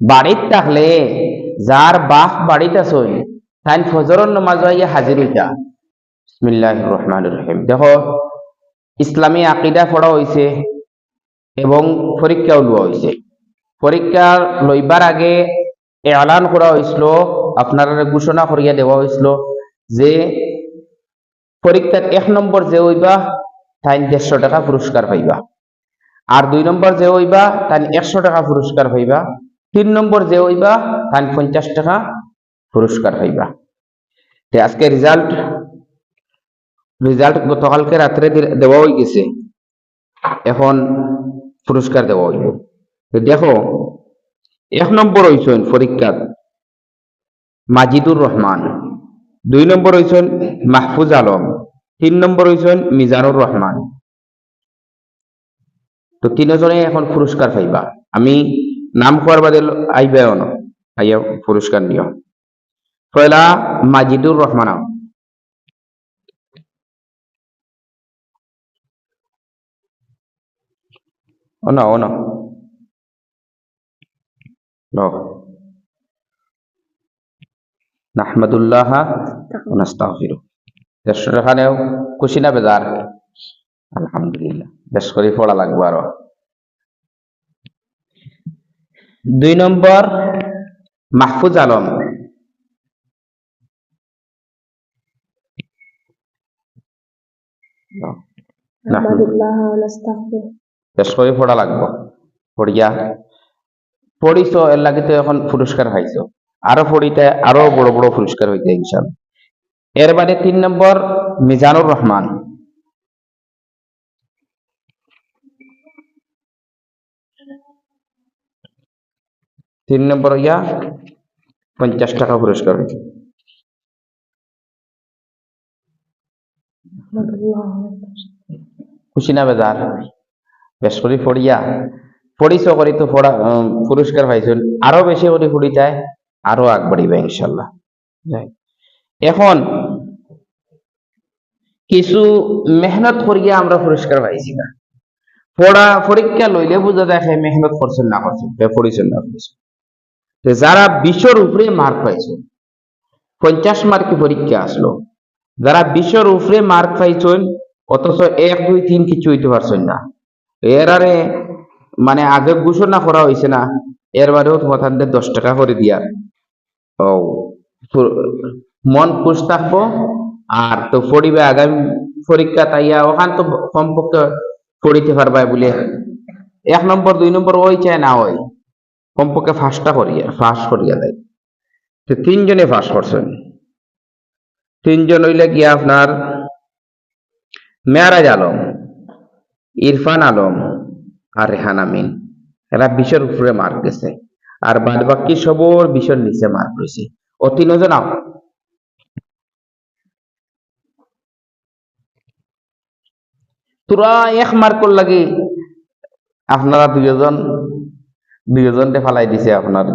বাড়িত থাকলে যার বাপ বাড়িত আসই তাই ফজরের নামাজ হইয়া হাজির হইতা। বিসমিল্লাহির রহমানির রহিম। দেখো, ইসলামী আকীদা পড়া হইছে এবং পরীক্ষাও লওয়া হইছে। পরীক্ষা লইবার আগে এলান করা হয়েছিল, আপনারা ঘোষণা করিয়া দেওয়া হয়েছিল যে পরীক্ষার 1 নম্বর যে হইবা তাই 150 টাকা পুরস্কার পাইবা, আর 2 নম্বর যে হইবা তাই 100 টাকা পুরস্কার পাইবা, 3 নম্বর যে হইবা তাই 50 টাকা পুরস্কার পাইবা। আজকে রেজাল্ট গতকালকে রাত্রে দেওয়া হয়ে গেছে, এখন পুরস্কার দেওয়া হইব। দেখো, 1 নম্বর হইছেন পরীক্ষার মাজিদুর রহমান, 2 নম্বর হইছেন মাহফুজ আলম, 3 নম্বর হইছেন মিজানুর রহমান। তো তিনজনে এখন পুরস্কার পাইবা। আমি নাম কোয়ার বাদে আইবা আইয়া পুরস্কার নিও। পয়লা মাজিদুর রহমান। ওনা ওনা লো নাহমাদুল্লাহ ওয়া নাস্তাগফিরু। 150 টাকা নেও, খুশি না বেজার? আলহামদুলিল্লাহ, বেশ করে পড়া লাগবে আরো। 2 নম্বর মাহফুজ আলম, বেশ করে পড়া লাগবে। পড়িয়া পড়িছ এর লাগে তো এখন পুরস্কার পাইছো, আরো পড়িতে আরো বড় বড় পুরস্কার হইতে ইনশাআল্লাহ। এর বাদে 3 নম্বর মিজানুর রহমান, 3 নম্বর হইয়া 50 টাকা পুরস্কার হইতে। খুশি না বেজার? বেশ করে পড়িয়া পড়িছ করি তো পড়া পুরস্কার পাইছেন, আরো বেশি করে পড়িতায় আরো আগ বাড়িবে ইনশাআল্লাহ। এখন কিছু মেহনত করিয়া আমরা পুরস্কার পাইছি না। পরীক্ষা লইলে বোঝা দেখে মেহনত করছেন না করছেন, পড়িছেন না পড়িছেন। যারা 20-এর উপরে মার্ক পাইছে, 50 মার্কে পরীক্ষা আসলো, যারা 20-এর উপরে মার্ক পাইছেন অথচ 1, 2, 3 কিছু হইতে পারছেন না, এর আরে মানে আগে ঘোষণা করা হয়েছে না, এর বাদেও তোমার 10 টাকা করে দিয়া ও মন খুশ থাকবো। আর তো পড়িবে আগামী পরীক্ষা তাইয়া ওখান তো কমপক্ষে পড়িতে পারবা বলে 1 নম্বর 2 নম্বর ওই চায় না, ওই কমপক্ষে ফার্স্ট করিয়া দেয়। তো 3 জনে পাস করছেন। 3 জন হইলে গিয়া আপনার মেয়ারাজ আলম, ইরফান আলম আর রেহান আমিন। এরা 20-এর উপরে মার্ক গেছে, আর বাদ বাকি সবর 20-এর নিচে মার্ক রয়েছে। ও 3 জন তোরা 1 মার্কর লাগে আপনারা 2 জনকে ফালাই দিছে আপনার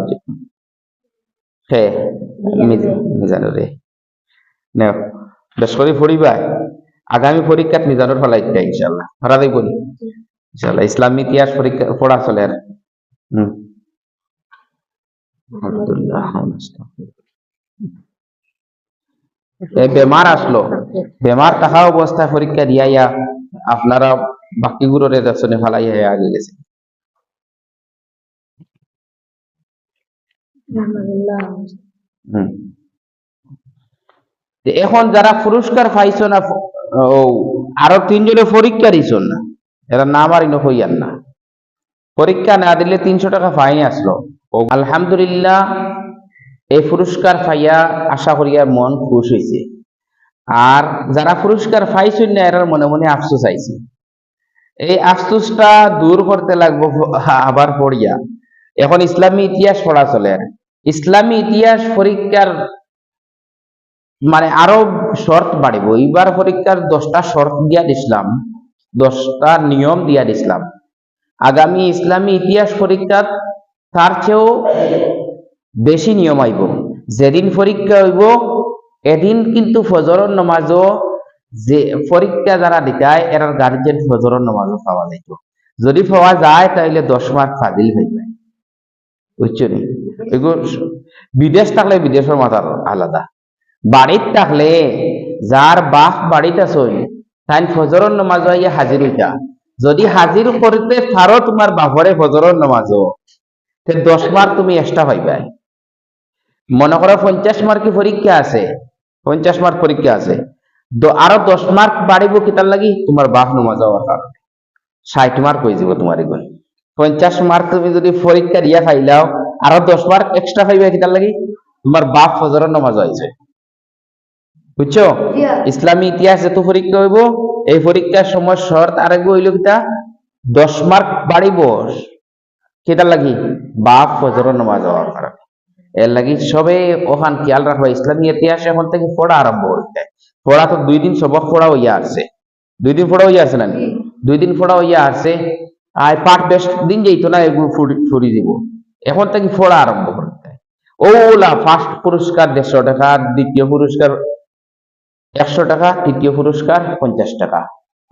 মিজানুরে। বেশ করে পড়িবা, আগামী পরীক্ষাত মিজানুর ফালাই দিতে ইনশাআল্লাহ। হারা দেব ইনশাআল্লাহ। ইসলামী ইতিহাস পরীক্ষা পড়া চলে আর বেমার আসলো, বেমার থাকা অবস্থায় পরীক্ষা দিয়াইয়া আপনারা বাকি গুলোর রেজাল্টে ফালাই আগে গেছে। এখন যারা পুরস্কার পাইছো না, আরো 3 জনে পরীক্ষা দিছো না, এরা নাম আর হইয়ান না। পরীক্ষা না দিলে 300 টাকা ফাইন আসলো। আলহামদুলিল্লাহ, এই পুরস্কার পাইয়া আশা করিয়া মন খুশ হয়েছে। আর যারা পুরস্কার পাইছেন না, এরার মনে মনে আফসোস আইছে। এই আফসোসটা দূর করতে লাগবো আবার পড়িয়া। এখন ইসলামী ইতিহাস পড়া চলে, ইসলামী ইতিহাস পরীক্ষার মানে আরো শর্ত বাড়িব। এইবার পরীক্ষার 10টা শর্ত দিয়া দিছিলাম, 10টা নিয়ম দিয়া দিছিলাম। আগামী ইসলামী ইতিহাস পরীক্ষার তার চেয়েও বেশি নিয়ম আইব। যেদিন পরীক্ষা হইব এদিন কিন্তু ফজরের নামাজও, যে পরীক্ষা যারা দিতায় এরার গার্জেন ফজরের নামাজও পাওয়া যাইত। যদি পাওয়া যায় তাহলে 10 মার্ক ফাজিল হয়ে যায়। বুঝছো নি? এগুলো বিদেশ থাকলে বিদেশের মাথার আলাদা, বাড়িত থাকলে যার বাপ বাড়িতে আছে তাই ফজরের নামাজ আইয়া হাজির হইতা, যদি হাজির করতে পারো তোমার বাপরে ফজরের নামাজও, তে 10 মার্ক তুমি এক্সট্রা পাইবা। মনে করো 50 মার্কি পরীক্ষা আছে, 50 মার্ক পরীক্ষা আছে, আরো 10 মার্ক বাড়িব কিতার লাগি তোমার বাপ নামাজ হওয়ার কারণে 60 মার্ক হয়ে যাব তোমার এগুলো। 50 মার্ক তুমি যদি পরীক্ষা দিয়া পাইলাও, আরো 10 মার্ক এক্সট্রা পাইবা কিতার লাগি তোমার বাপ ফজরের নামাজ হয়েছে। বুঝছো? ইসলামী ইতিহাস এত পরীক্ষা হইব, এই পরীক্ষার সময় শর্ত আরেকবার হইল কিতা 10 মার্ক বাড়িব কেটার লাগি বাপ ফজরের নামাজ হওয়ার কারণে। এর লাগি সবে ওখান খেয়াল রাখবা, ইসলামী ইতিহাস এখন থেকে পড়া আরম্ভ হইতে। পড়া তো 2 দিন সবক পড়া হইয়া আসছে, 2 দিন পড়া হইয়া আসছে না, 2 দিন পড়া হইয়া আসছে। আর পাঠ বেশ দিন যেত না, এগুলো ফুরি দিব, এখন থেকে পড়া আরম্ভ করতে। ওলা ফার্স্ট পুরস্কার 150 টাকা, দ্বিতীয় পুরস্কার 100 টাকা, তৃতীয় পুরস্কার 50 টাকা,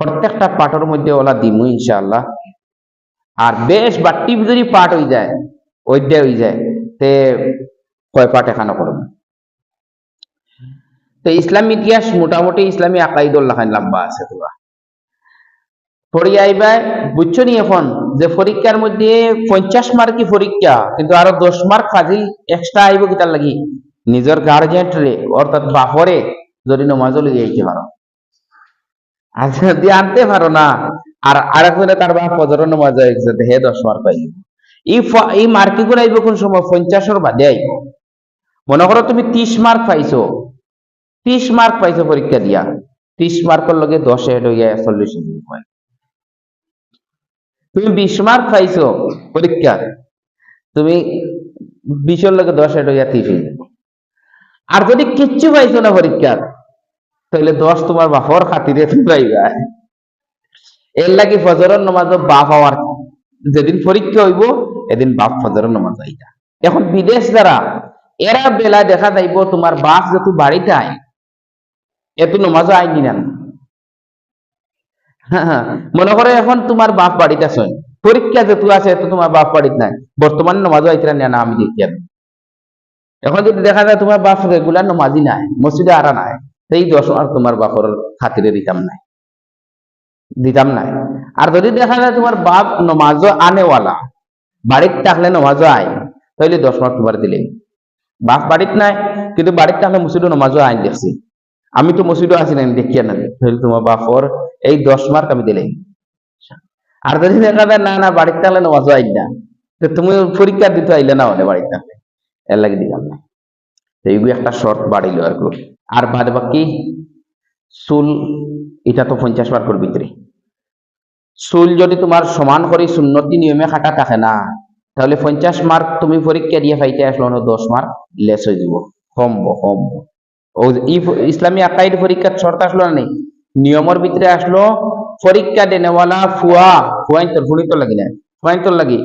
প্রত্যেকটা পাঠের মধ্যে ওলা দিমু ইনশাআল্লাহ। আর বেশ বাট্টি যদি পাঠ হয়ে যায়, অধ্যায় হয়ে যায়, তে কয় পাঠ এখানে করবো। তো ইসলাম ইতিহাস মোটামুটি ইসলামী আকাইদুল লাখান লম্বা আছে, তোমরা পড়ি আইবা। বুঝছো নি এখন যে পরীক্ষার মধ্যে 50 মার্কি পরীক্ষা, কিন্তু আরো 10 মার্ক ফাজিল এক্সট্রা আইব কিতার লাগি নিজের গার্জেন্ট রে অর্থাৎ বাপরে যদি নমাজ লই যাইতে পারো, আর যদি আনতে পারো না, আর আরেকজনে তার বাপ ফজরের নামাজ একসাথে হে 10 মার্ক পাইল। এই মার্কি গুলো আইব কোন সময় 50 বাদে আইব। মনে করো তুমি 30 মার্ক পাইছো, 30 মার্ক পাইছো পরীক্ষা দিয়া, 30 মার্কের লগে 10 এড হইয়া 40 হয়। তুমি 20 মার্ক পাইছো পরীক্ষা, তুমি 20 লগে 10 এড হইয়া 30। আর যদি কিচ্ছু পাইছো না পরীক্ষার, তাহলে 10 তোমার বাপর খাতিরে তুমি পাইবা। এর লাগি ফজরের নামাজ বাপ হওয়ার যেদিন পরীক্ষা হইব এদিন বাপ ফজরের নামাজ আইতা। এখন বিদেশ দ্বারা এরা বেলা দেখা যাইব তোমার বাপ যেহেতু বাড়িতে আয়, এত নামাজ আইনি না। মনে করো এখন তোমার বাপ বাড়িতে আছে, পরীক্ষা যেহেতু আছে এত তোমার বাপ বাড়িতে নাই, বর্তমানে নামাজ আইতরা না আমি দেখি। এখন যদি দেখা যায় তোমার বাপ রেগুলার নামাজি নাই, মসজিদে আরা নাই, সেই 10 মার্ক তোমার বাপর খাতিরে দিতাম নাই। আর যদি দেখা যায় তোমার বাপ নমাজও আনেওয়ালা, বাড়িতে থাকলে নমাজও আয়, তাহলে 10 মার্ক তোমার দিলে। বাপ বাড়িতে নাই কিন্তু বাড়িতে থাকলে মসজিদে নমাজও আইন দেখছি, আমি তো মসজিদও আছি না দেখিয়া না, তাহলে তোমার বাপর এই 10 মার্ক আমি দিলে। আর যদি দেখা যায় না বাড়িতে থাকলে নমাজও আইন না, তো তুমি পরীক্ষা দিতে আইলে না হলে বাড়িতে থাকলে, এর লাগে দিলাম না। এইগুলো একটা শর্ট বাড়িল আর কি। আর বাদ বাকি চুল এটা তো 50 মার্কের ভিতরে। চুল যদি তোমার সমান করে সুন্নতি নিয়মে কাটা থাকে না, তাহলে 50 মার্ক তুমি পরীক্ষা দিয়ে পাইতে আসলো না, 10 মার্ক লেস হয়ে যাব, কমবো। ও ইসলামী আকাইদ পরীক্ষার শর্ত আসলো না, নিয়মের ভিতরে আসলো পরীক্ষা দেনেওয়ালা ফুয়াইন্তর লাগি না, ফুয়াইন্তর লাগি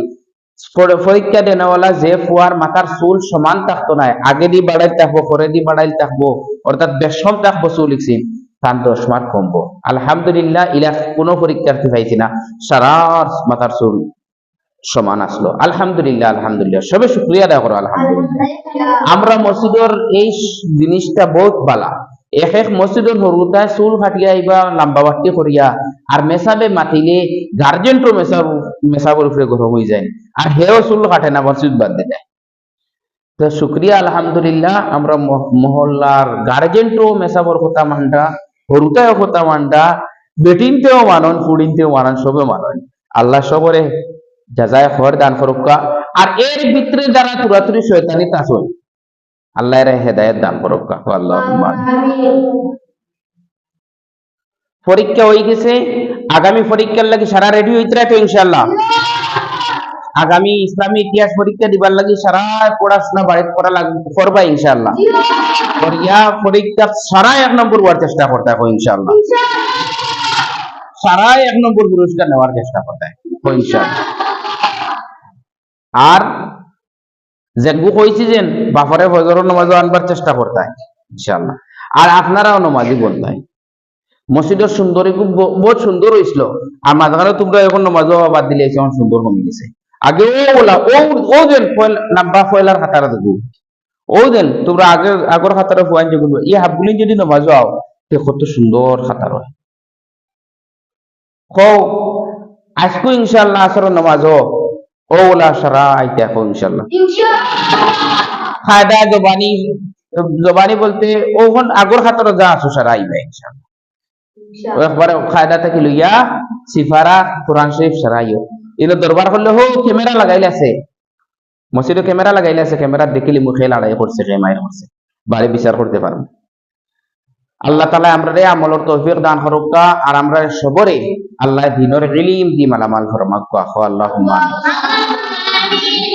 পরীক্ষা দেনেওয়ালা যে ফুয়ার মাথার চুল সমান থাকতো না, আগে দিয়ে বাড়াই থাকবো পরে দিয়ে বাড়াই থাকবো, অর্থাৎ বেশম থাকবো চুল লিখছি, তার 10 মার্ক কমবো। আলহামদুলিল্লাহ ইলা কোনো পরীক্ষার্থী পাইছি না সারা মাথার চুল সমান আসলো। আলহামদুলিল্লাহ সবে শুকরিয়া আদায় করো আলহামদুলিল্লাহ। আমরা মসজিদের এই জিনিসটা বহুত বালা, এক মসজিদের হরুতায় চুল কাটিয়া আইবা লম্বা বাটি করিয়া, আর মেসাবে মাতিলে গার্জেন্টও মেসাবের উপরে গরম হয়ে যায়, আর হেও চুল কাটে না, মসজিদ বাদ দিয়ে যায়। তো শুক্রিয়া আলহামদুলিল্লাহ, আমরা মহল্লার গার্জেন্টও মেসাবর কথা মানটা, হরুতায় কথা মানটা, বেটিনতেও মানন, ফুড়িনতেও মানন, সবে মানন। আল্লাহ সবরে জাযায়ে খৈর দান করুক। আর এর ভিতরে যারা তুরাতুরি শয়তানি তাসন, আল্লাহ এর হেদায়েত দান করুক। আল্লাহুম্মা পরীক্ষা হয়ে গেছে, আগামী পরীক্ষার লাগি সারা রেডি হইতে তো ইনশাআল্লাহ। আগামী ইসলামী ইতিহাস পরীক্ষা দিবার লাগি সারা পড়াশোনা বাড়িতে করা লাগবে, করবা ইনশাআল্লাহ। পরীক্ষা সারা 1 নম্বর হওয়ার চেষ্টা করতে হবে ইনশাআল্লাহ, সারা 1 নম্বর পুরস্কার নেওয়ার চেষ্টা করতে হবে ইনশাআল্লাহ। আর যেগু কইছি যে বাপরে ফজরের নামাজ আনবার চেষ্টা করতে হয় ইনশাআল্লাহ। আর আপনারাও নামাজি বলতে হয়। মসজিদের সুন্দরী খুব বহুত সুন্দর হয়েছিল, আর মাঝখানে তোমরা এখন নামাজও বাদ দিলে এখন সুন্দর কমে গেছে। আগে ও দেন নাম্বা ফয়লার খাতার দেখো ও দেন তোমরা আগর খাতার ফুয়ান যেগুলো ই হাবগুলি যদি নমাজ আও তে কত সুন্দর খাতার হয় খো আজকু ইনশাআল্লাহ আসর নামাজ ও ওলা সারা আইতে এখন ইনশাআল্লাহ ফায়দা জবানি বলতে ওখন আগর খাতার যা আসো সারা আইবে ইনশাআল্লাহ ও একবারে ফায়দা থেকে লইয়া সিফারা কোরআন শরীফ সারাইও এলো দরবার করলে হো ক্যামেরা লাগাইলে আছে মসজিদে ক্যামেরা লাগাইলে আছে ক্যামেরা দেখিলি মুখে লড়াই করছে মায়ের করছে বাড়ি বিচার করতে পারবো আল্লাহ তাআলা আমরারে আমলের তৌফিক দান করুকা আর আমরা সবরে আল্লাহ দ্বীনের ইলম দি মালামাল ফরমাক আল্লাহুম্মা আমিন।